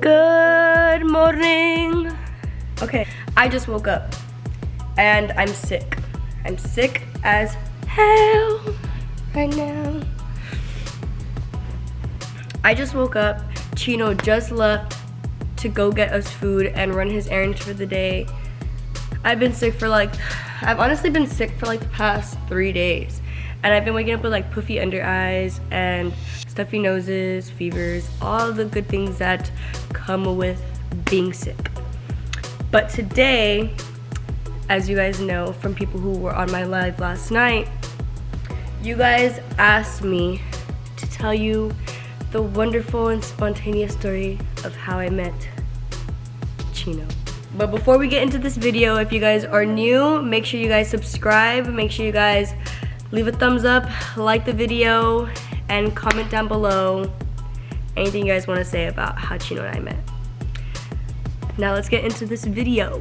Good morning. Okay, I just woke up and I'm sick. I'm sick as hell right now. I just woke up. Chino just left to go get us food and run his errands for the day. I've honestly been sick for like the past 3 days. And I've been waking up with like puffy under eyes and stuffy noses, fevers, all the good things that come with being sick. But today, as you guys know from people who were on my live last night, you guys asked me to tell you the wonderful and spontaneous story of how I met Chino. But before we get into this video, if you guys are new, make sure you guys subscribe, make sure you guys leave a thumbs up, like the video, and comment down below anything you guys want to say about how Chino and I met. Now let's get into this video.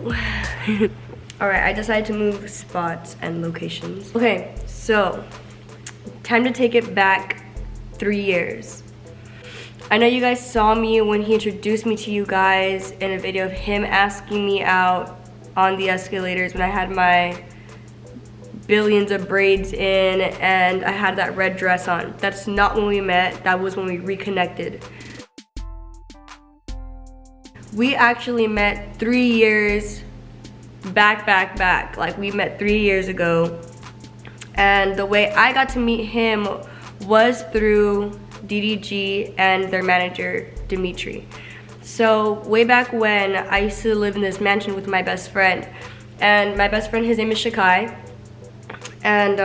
Alright, I decided to move spots and locations. Okay, so time to take it back 3 years. I know you guys saw me when he introduced me to you guys in a video of him asking me out on the escalators when I had my billions of braids in and I had that red dress on. That's not when we met, that was when we reconnected. We actually met 3 years back. Like we met 3 years ago. And the way I got to meet him was through DDG and their manager, Dimitri. So way back when, I used to live in this mansion with my best friend. And my best friend, his name is Shakai. And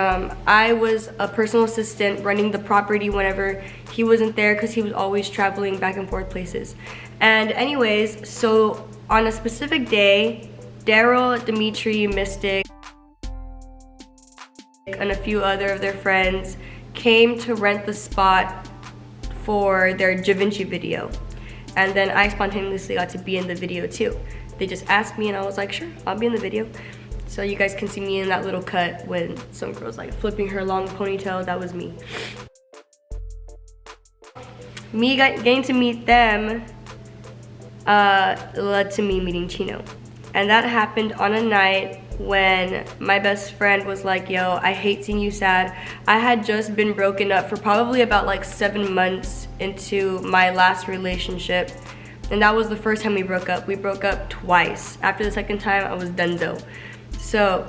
I was a personal assistant running the property whenever he wasn't there because he was always traveling back and forth places. And anyways, so on a specific day, Daryl, Dimitri, Mystic, and a few other of their friends came to rent the spot for their Da Vinci video. And then I spontaneously got to be in the video too. They just asked me and I was like, sure, I'll be in the video. So you guys can see me in that little cut when some girl's like flipping her long ponytail. That was me. Getting to meet them led to me meeting Chino. And that happened on a night when my best friend was like, yo, I hate seeing you sad. I had just been broken up for probably about like 7 months into my last relationship. And that was the first time we broke up. We broke up twice. After the second time, I was donezo. So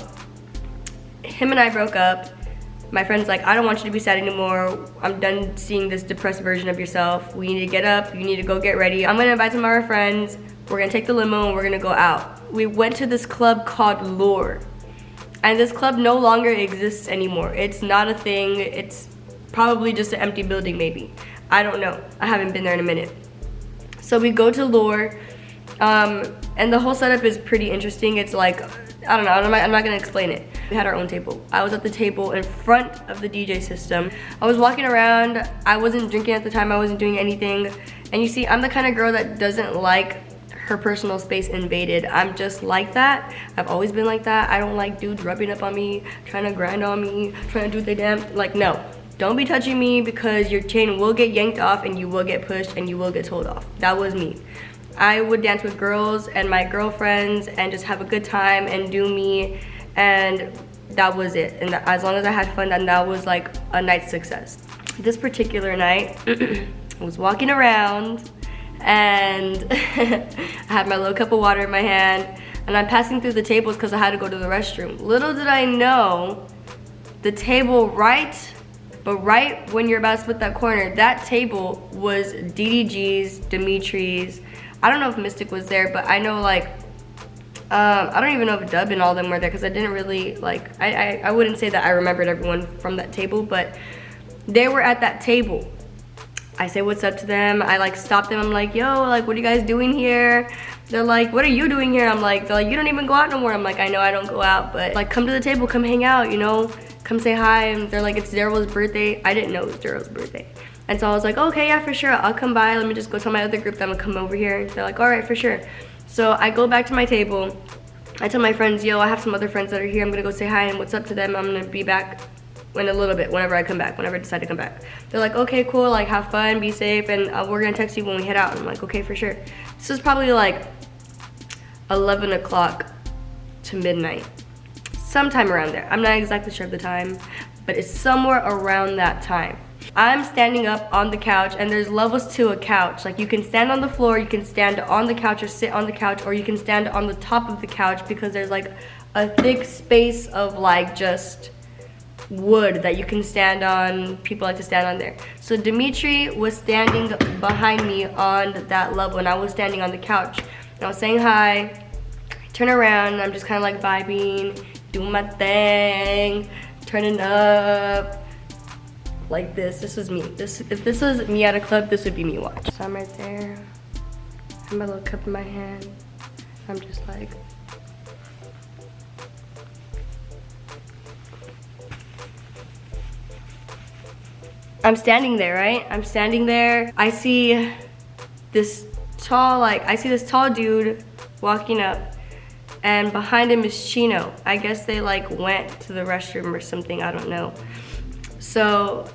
him and I broke up. My friend's like, I don't want you to be sad anymore. I'm done seeing this depressed version of yourself. We need to get up, you need to go get ready. I'm gonna invite some of our friends. We're gonna take the limo and we're gonna go out. We went to this club called Lure. And this club no longer exists anymore. It's not a thing. It's probably just an empty building maybe. I don't know. I haven't been there in a minute. So we go to Lure. And the whole setup is pretty interesting. It's like, I don't know, I'm not gonna explain it. We had our own table. I was at the table in front of the DJ system. I was walking around, I wasn't drinking at the time, I wasn't doing anything. And you see, I'm the kind of girl that doesn't like her personal space invaded. I'm just like that. I've always been like that. I don't like dudes rubbing up on me, trying to grind on me, trying to do their damn, like no. Don't be touching me because your chain will get yanked off and you will get pushed and you will get told off. That was me. I would dance with girls and my girlfriends and just have a good time and do me, and that was it. And as long as I had fun, then that was like a night's success. This particular night, I was walking around and I had my little cup of water in my hand and I'm passing through the tables because I had to go to the restroom. Little did I know, the table right when you're about to split that corner, that table was DDG's, Dimitri's. I don't know if Mystic was there, but I know like, I don't even know if Dub and all them were there because I didn't really like, I wouldn't say that I remembered everyone from that table, but they were at that table. I say what's up to them. I like stop them. I'm like, yo, like, what are you guys doing here? They're like, what are you doing here? I'm like, they're like, you don't even go out no more. I'm like, I know I don't go out, but like, come to the table, come hang out, you know, come say hi. And they're like, it's Daryl's birthday. I didn't know it was Daryl's birthday. And so I was like, okay, yeah, for sure, I'll come by. Let me just go tell my other group that I'm gonna come over here. They're like, all right, for sure. So I go back to my table. I tell my friends, yo, I have some other friends that are here. I'm gonna go say hi and what's up to them. I'm gonna be back in a little bit, whenever I come back, whenever I decide to come back. They're like, okay, cool, like have fun, be safe, and we're gonna text you when we head out. And I'm like, okay, for sure. This was probably like 11 o'clock to midnight, sometime around there. I'm not exactly sure of the time, but it's somewhere around that time. I'm standing up on the couch, and there's levels to a couch. Like, you can stand on the floor, you can stand on the couch or sit on the couch, or you can stand on the top of the couch because there's like a thick space of like just wood that you can stand on. People like to stand on there. So Dimitri was standing behind me on that level, and I was standing on the couch. And I was saying hi. I turn around, and I'm just kind of like vibing, doing my thing, turning up. Like this. This was me. If this was me at a club, this would be me watch. So I'm right there. I have my little cup in my hand. I'm just like, I'm standing there, right? I'm standing there. I see this tall dude walking up, and behind him is Chino. I guess they like went to the restroom or something, I don't know. So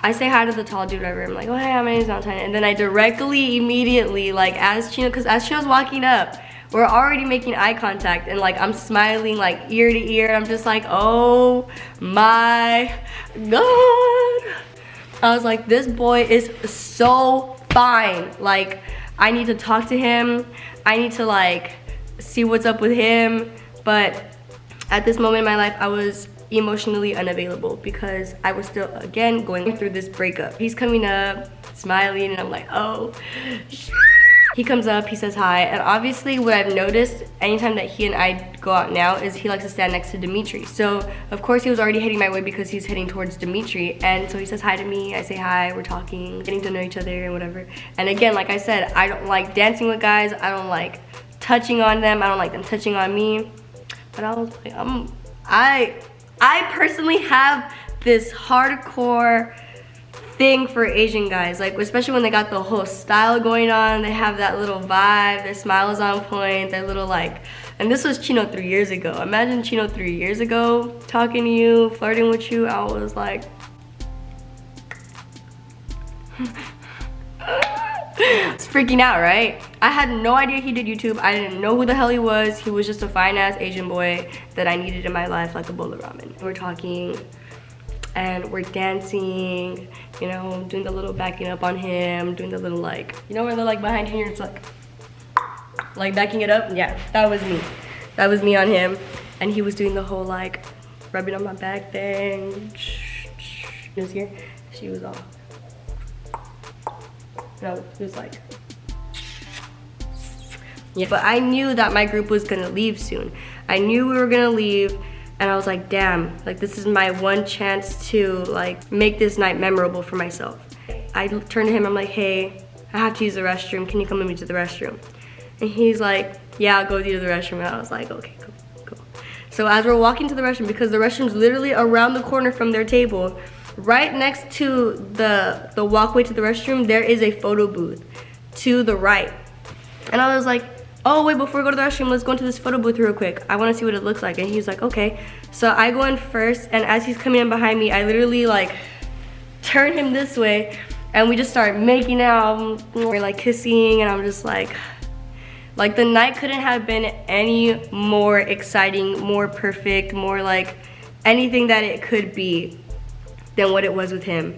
I say hi to the tall dude over. I'm like, oh, hey, my name's Valentine. And then I directly, immediately, like as Chino's walking up, we're already making eye contact, and like I'm smiling like ear to ear. I'm just like, oh my God. I was like, this boy is so fine. Like, I need to talk to him. I need to like see what's up with him. But at this moment in my life, I was emotionally unavailable because I was still, again, going through this breakup. He's coming up, smiling, and I'm like, oh. He comes up, he says hi, and obviously what I've noticed anytime that he and I go out now is he likes to stand next to Dimitri. So of course he was already heading my way because he's heading towards Dimitri, and so he says hi to me, I say hi, we're talking, getting to know each other and whatever. And again, like I said, I don't like dancing with guys, I don't like touching on them, I don't like them touching on me. But I was like, I personally have this hardcore thing for Asian guys, like especially when they got the whole style going on, they have that little vibe, their smile is on point, their little like, and this was Chino 3 years ago. Imagine Chino 3 years ago talking to you, flirting with you. I was like, it's freaking out, right? I had no idea he did YouTube. I didn't know who the hell he was. He was just a fine ass Asian boy that I needed in my life, like a bowl of ramen. We're talking and we're dancing, you know, doing the little backing up on him, doing the little like, you know, where they're like behind you and it's like backing it up. Yeah, that was me. That was me on him. And he was doing the whole like rubbing on my back thing. He was here. She was all, no, he was like, yeah. But I knew that my group was gonna leave soon. I knew we were gonna leave. And I was like, damn, like this is my one chance to like make this night memorable for myself. I turned to him, I'm like, hey, I have to use the restroom. Can you come with me to the restroom? And he's like, yeah, I'll go with you to the restroom. And I was like, okay, cool. So as we're walking to the restroom, because the restroom's literally around the corner from their table, right next to the walkway to the restroom, there is a photo booth to the right. And I was like, oh wait, before we go to the restroom, let's go into this photo booth real quick. I wanna see what it looks like. And he's like, okay. So I go in first, and as he's coming in behind me, I literally like turn him this way, and we just start making out. We're like kissing, and I'm just like the night couldn't have been any more exciting, more perfect, more like anything that it could be than what it was with him.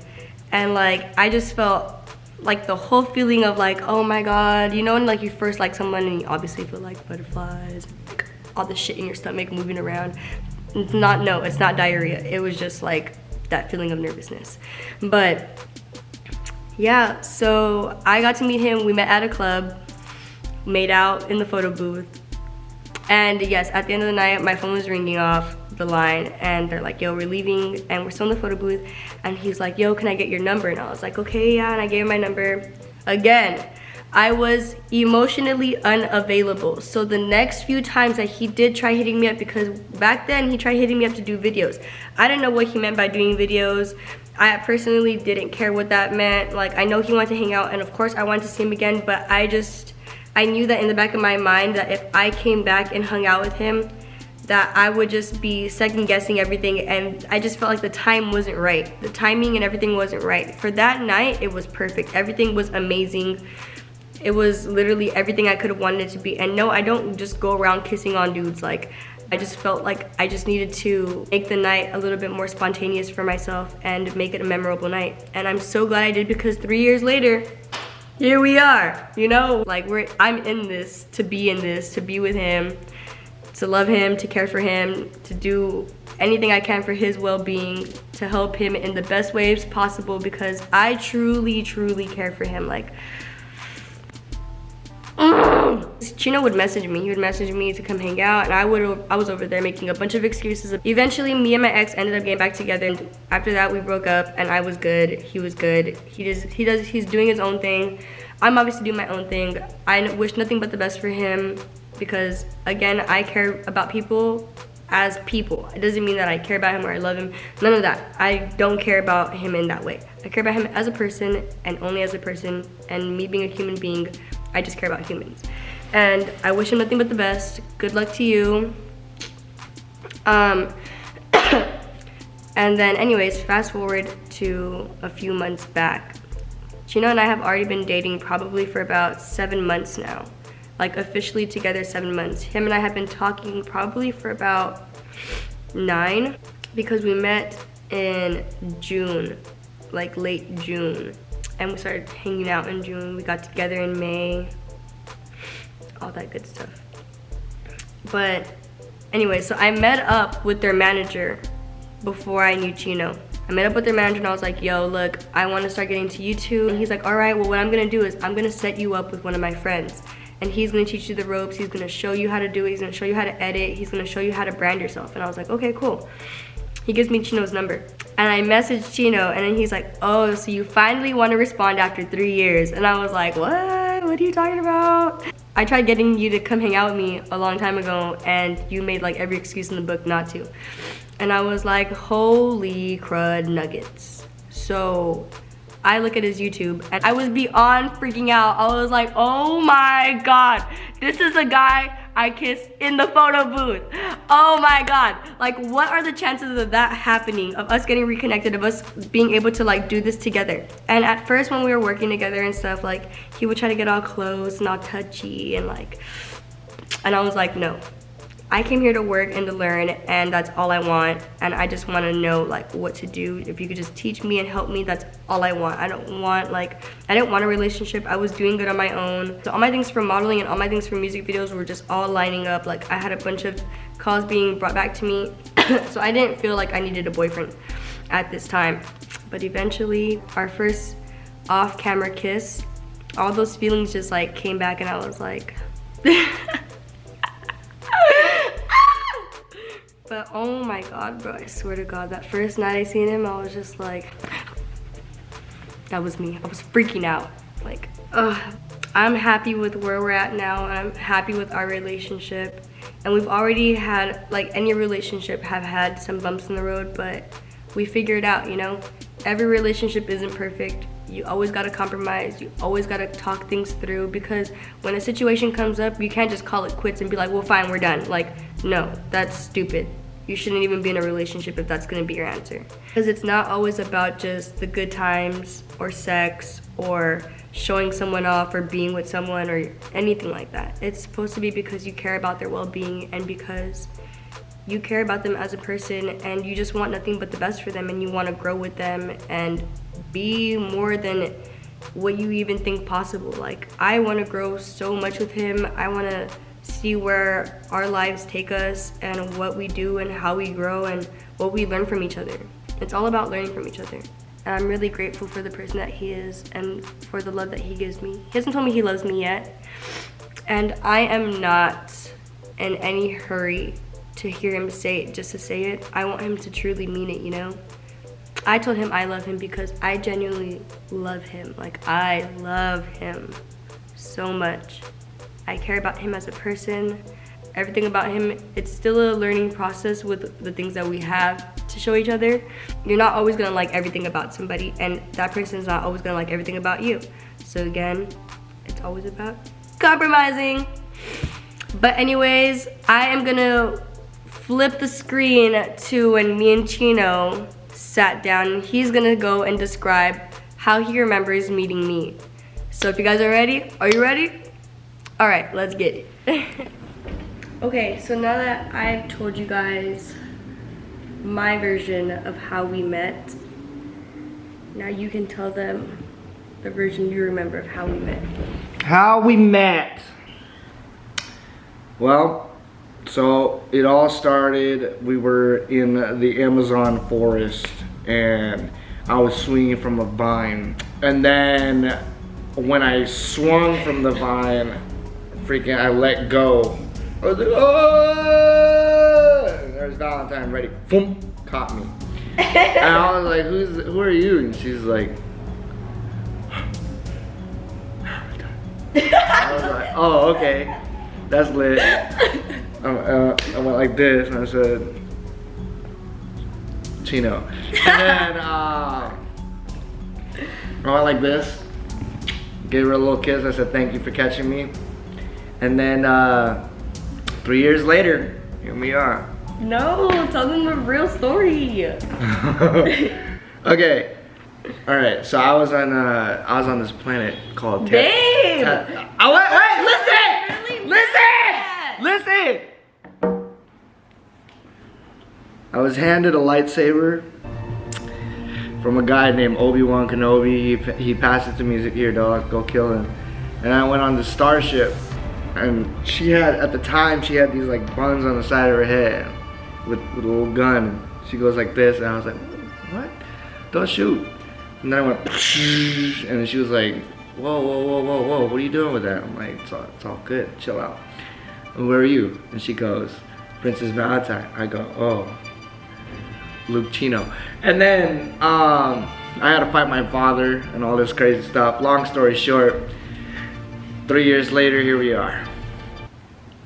And like, I just felt like the whole feeling of like, oh my God, you know, when like you first like someone and you obviously feel like butterflies, like all the shit in your stomach moving around. It's not diarrhea. It was just like that feeling of nervousness. But yeah, so I got to meet him. We met at a club, made out in the photo booth. And yes, at the end of the night, my phone was ringing off the line, and they're like, yo, we're leaving, and we're still in the photo booth. And he's like, yo, can I get your number? And I was like, okay, yeah, and I gave him my number. Again, I was emotionally unavailable. So the next few times that he did try hitting me up, because back then he tried hitting me up to do videos. I didn't know what he meant by doing videos. I personally didn't care what that meant. Like, I know he wanted to hang out, and of course I wanted to see him again, but I knew that in the back of my mind that if I came back and hung out with him, that I would just be second guessing everything, and I just felt like the time wasn't right. The timing and everything wasn't right. For that night, it was perfect. Everything was amazing. It was literally everything I could have wanted it to be. And no, I don't just go around kissing on dudes. Like, I just felt like I just needed to make the night a little bit more spontaneous for myself and make it a memorable night. And I'm so glad I did, because 3 years later, here we are, you know? Like, I'm in this, to be with him, to love him, to care for him, to do anything I can for his well-being, to help him in the best ways possible, because I truly, truly care for him. Like, Chino would message me. He would message me to come hang out, and I was over there making a bunch of excuses. Eventually, me and my ex ended up getting back together, and after that, we broke up, and I was good. He was good. He's doing his own thing. I'm obviously doing my own thing. I wish nothing but the best for him, because again, I care about people as people. It doesn't mean that I care about him or I love him. None of that. I don't care about him in that way. I care about him as a person, and only as a person, and me being a human being, I just care about humans. And I wish him nothing but the best. Good luck to you. And then anyways, fast forward to a few months back. Chino and I have already been dating probably for about 7 months now. Like, officially together 7 months. Him and I have been talking probably for about 9, because we met in June, like late June. And we started hanging out in June. We got together in May, all that good stuff. But anyway, so I met up with their manager before I knew Chino. I met up with their manager and I was like, yo, look, I want to start getting to YouTube. And he's like, all right, well, what I'm gonna do is I'm gonna set you up with one of my friends, and he's gonna teach you the ropes. He's gonna show you how to do it. He's gonna show you how to edit. He's gonna show you how to brand yourself. And I was like, okay, cool. He gives me Chino's number. And I messaged Chino, and then he's like, oh, so you finally want to respond after 3 years. And I was like, what? What are you talking about? I tried getting you to come hang out with me a long time ago, and you made like every excuse in the book not to. And I was like, holy crud nuggets. So I look at his YouTube, and I was beyond freaking out. I was like, oh my God, this is the guy I kissed in the photo booth. Oh my God. Like, what are the chances of that happening, of us getting reconnected, of us being able to like do this together? And at first when we were working together and stuff, like, he would try to get all close and all touchy and like, and I was like, no. I came here to work and to learn, and that's all I want. And I just want to know like what to do. If you could just teach me and help me, that's all I want. I didn't want a relationship. I was doing good on my own. So all my things for modeling and all my things for music videos were just all lining up. Like, I had a bunch of calls being brought back to me. So I didn't feel like I needed a boyfriend at this time. But eventually, our first off-camera kiss, all those feelings just like came back, and I was like, but oh my God, bro, I swear to God, that first night I seen him, I was just like, that was me. I was freaking out. Like, ugh. I'm happy with where we're at now, and I'm happy with our relationship. And we've already had, like any relationship, have had some bumps in the road, but we figure it out, you know? Every relationship isn't perfect. You always gotta compromise. You always gotta talk things through, because when a situation comes up, you can't just call it quits and be like, well, fine, we're done. Like, no, that's stupid. You shouldn't even be in a relationship if that's gonna be your answer. Because it's not always about just the good times or sex or showing someone off or being with someone or anything like that. It's supposed to be because you care about their well-being, and because you care about them as a person, and you just want nothing but the best for them, and you want to grow with them and be more than what you even think possible. Like, I want to grow so much with him. I want to see where our lives take us, and what we do, and how we grow, and what we learn from each other. It's all about learning from each other. And I'm really grateful for the person that he is, and for the love that he gives me. He hasn't told me he loves me yet, and I am not in any hurry to hear him say it just to say it. I want him to truly mean it, you know? I told him I love him because I genuinely love him. Like, I love him so much. I care about him as a person, everything about him. It's still a learning process with the things that we have to show each other. You're not always gonna like everything about somebody, and that person's not always gonna like everything about you. So again, it's always about compromising. But anyways, I am gonna flip the screen to when me and Chino sat down, and he's gonna go and describe how he remembers meeting me. So if you guys are ready, are you ready? All right, let's get it. Okay, so now that I've told you guys my version of how we met, now you can tell them the version you remember of how we met. How we met. Well, so it all started, we were in the Amazon forest and I was swinging from a vine. And then when I swung from the vine, freaking I let go. I was like, oh! And there's Valentine ready, boom, caught me. And I was like, who are you? And she's like, I was like, oh, okay, that's lit. I went like this and I said, Chino. And then I went like this, gave her a little kiss. I said, thank you for catching me. And then 3 years later, here we are. No, tell them the real story. Okay. All right, so I was on this planet called Babe! Wait, listen! I was handed a lightsaber from a guy named Obi-Wan Kenobi. He passed it to me. He's like, here, dog, go kill him. And I went on the starship, and she had, at the time, she had these like buns on the side of her head with a little gun. She goes like this, and I was like, what? Don't shoot. And then I went, and then she was like, whoa, what are you doing with that? I'm like, it's all good, chill out. And where are you? And she goes, Princess Valentine. I go, oh, Luke Chino. And then I had to fight my father and all this crazy stuff. Long story short, 3 years later, here we are.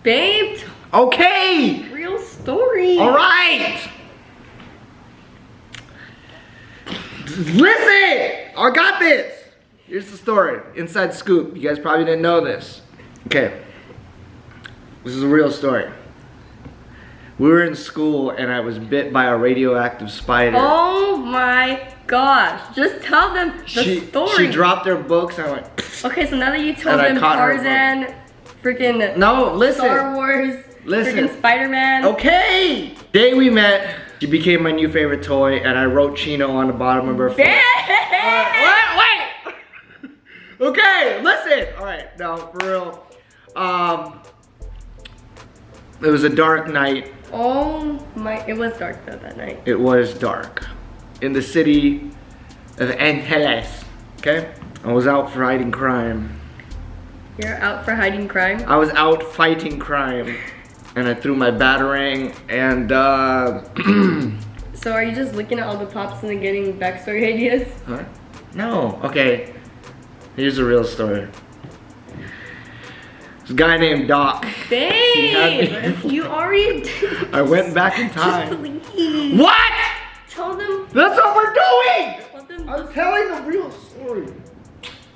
Babe! Okay! Real story. All right! Listen! I got this! Here's the story. Inside scoop. You guys probably didn't know this. Okay. This is a real story. We were in school and I was bit by a radioactive spider. Oh my gosh. Just tell them the story. She dropped her books and I went. Okay, so now that you told them Tarzan, freaking no, listen. Star Wars, freaking Spider-Man. Okay. Day we met, she became my new favorite toy and I wrote Chino on the bottom of her phone. Wait. Okay, listen. All right, now for real. It was a dark night. Oh my, it was dark though that night. It was dark. In the city of Angeles, okay? I was out fighting crime. You're out for hiding crime? I was out fighting crime. And I threw my batarang and So are you just looking at all the pops and then getting backstory ideas? Huh? No, okay. Here's a real story. This guy named Doc. Babe, you already did. I went back in time. Just please. What? Tell them. That's what we're doing! Tell them I'm telling the real story.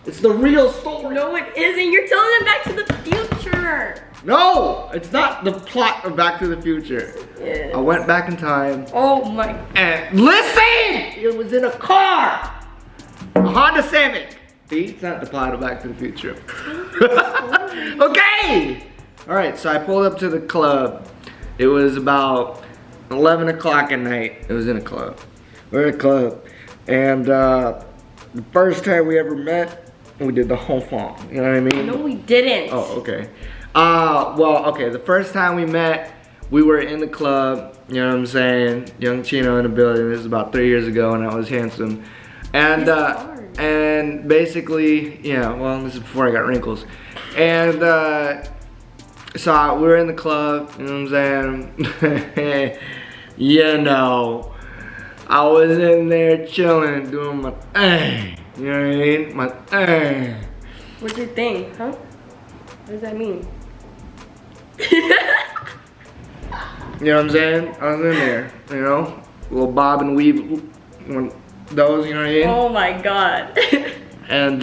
It's the real story. No, it isn't. You're telling them Back to the Future. No, it's not the plot of Back to the Future. Yeah. I went back in time. Oh my. And listen! It was in a car. A Honda Civic. See, it's not the plot of Back to the Future. Okay! Alright, so I pulled up to the club. It was about 11 o'clock at night. It was in a club. We're in a club. And the first time we ever met, we did the whole phone. You know what I mean? No, we didn't. Oh, okay. Well, okay, the first time we met, we were in the club, you know what I'm saying? Young Chino in the building. This is about 3 years ago and I was handsome. And basically, yeah, well, this is before I got wrinkles. And so we were in the club, you know what I'm saying? You know, I was in there chilling, doing my thing. You know what I mean? My thing. What's your thing, huh? What does that mean? You know what I'm saying? I was in there, you know? A little bob and weave, those, you know what I mean? Oh my god. And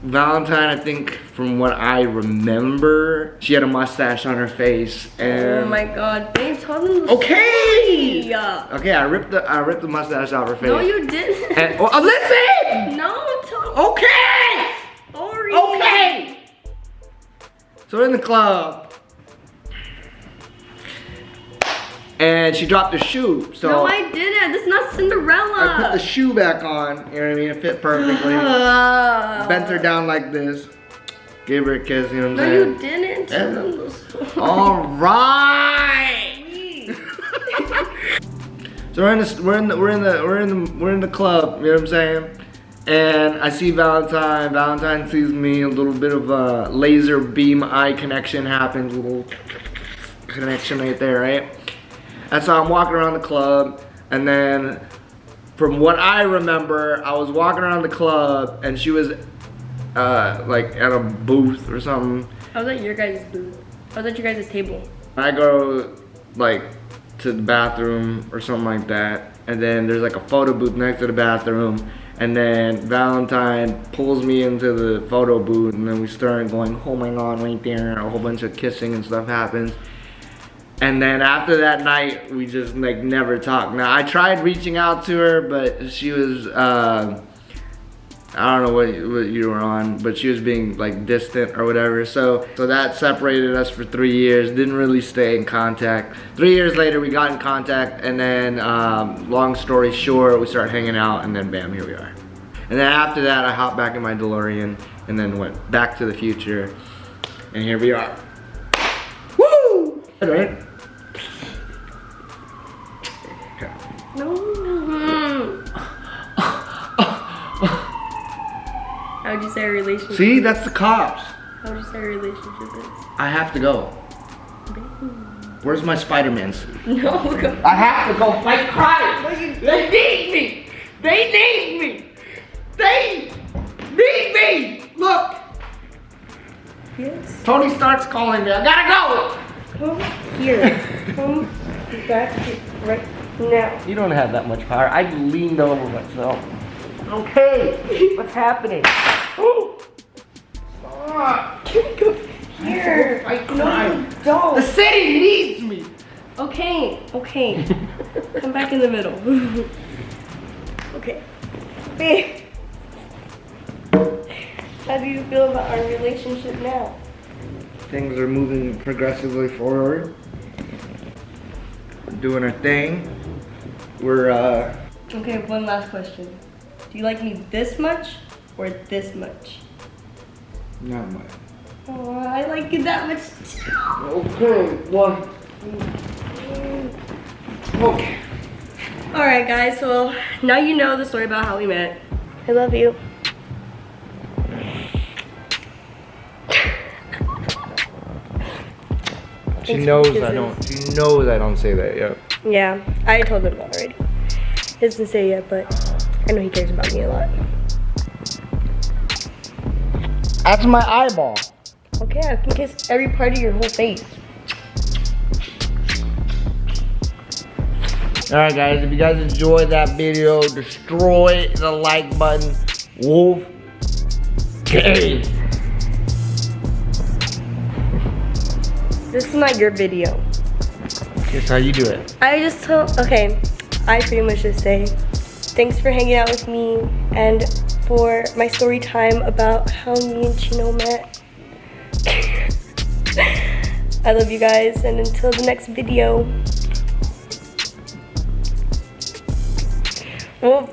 Valentine, I think from what I remember, she had a mustache on her face and Oh my god, babe, tell them the Okay! story. Okay, I ripped the mustache off her face. No, you didn't. And, listen! No, tell Okay! Sorry. Okay! So we're in the club. And she dropped her shoe. So No, I didn't. This is not Cinderella. I put the shoe back on, you know what I mean? It fit perfectly. Bent her down like this. Gave her a kiss, you know what I'm No, saying? you didn't. Tell them the story. Alright! So we're in the club, you know what I'm saying? And I see Valentine. Valentine sees me. A little bit of a laser beam eye connection happens. A little connection right there, right? And so I'm walking around the club, and then from what I remember, I was walking around the club, and she was like at a booth or something. I was at your guys' booth. I was at your guys' table. I go like to the bathroom or something like that, and then there's like a photo booth next to the bathroom, and then Valentine pulls me into the photo booth, and then we start going, oh my god, right there, and a whole bunch of kissing and stuff happens. And then after that night, we just like never talked. Now I tried reaching out to her, but she was, I don't know what you were on, but she was being like distant or whatever. So that separated us for 3 years. Didn't really stay in contact. 3 years later, we got in contact, and then long story short, we started hanging out, and then bam, here we are. And then after that, I hopped back in my DeLorean, and then went back to the future, and here we are. Woo! Right? Okay. No. How would you say a relationship? See, that's the cops. How would you say a relationship is? I have to go. Where's my Spider-Man suit? No. I have to go fight crime. They need me. They need me. They need me. Look. Yes. Tony Stark's calling me. I gotta go. Come here. Come back right now. You don't have that much power. I leaned over myself. Okay. What's happening? Oh. Stop. Can we go here? Fight No, crime. you don't. The city needs me. Okay. Come back in the middle. Okay. Babe. How do you feel about our relationship now? Things are moving progressively forward. We're doing our thing. We're Okay, one last question. Do you like me this much or this much? not much. Oh, I like you that much too. Okay, one. Okay. Alright guys, so now you know the story about how we met. I love you. She knows I don't. She knows I don't say that yet. Yeah, I told him that already. He doesn't say it yet, but I know he cares about me a lot. That's my eyeball. Okay, I can kiss every part of your whole face. Alright guys, if you guys enjoyed that video, destroy the like button. Wolf Cave. This is not your video. Here's how you do it. I pretty much just say thanks for hanging out with me and for my story time about how me and Chino met. I love you guys, and until the next video. Well,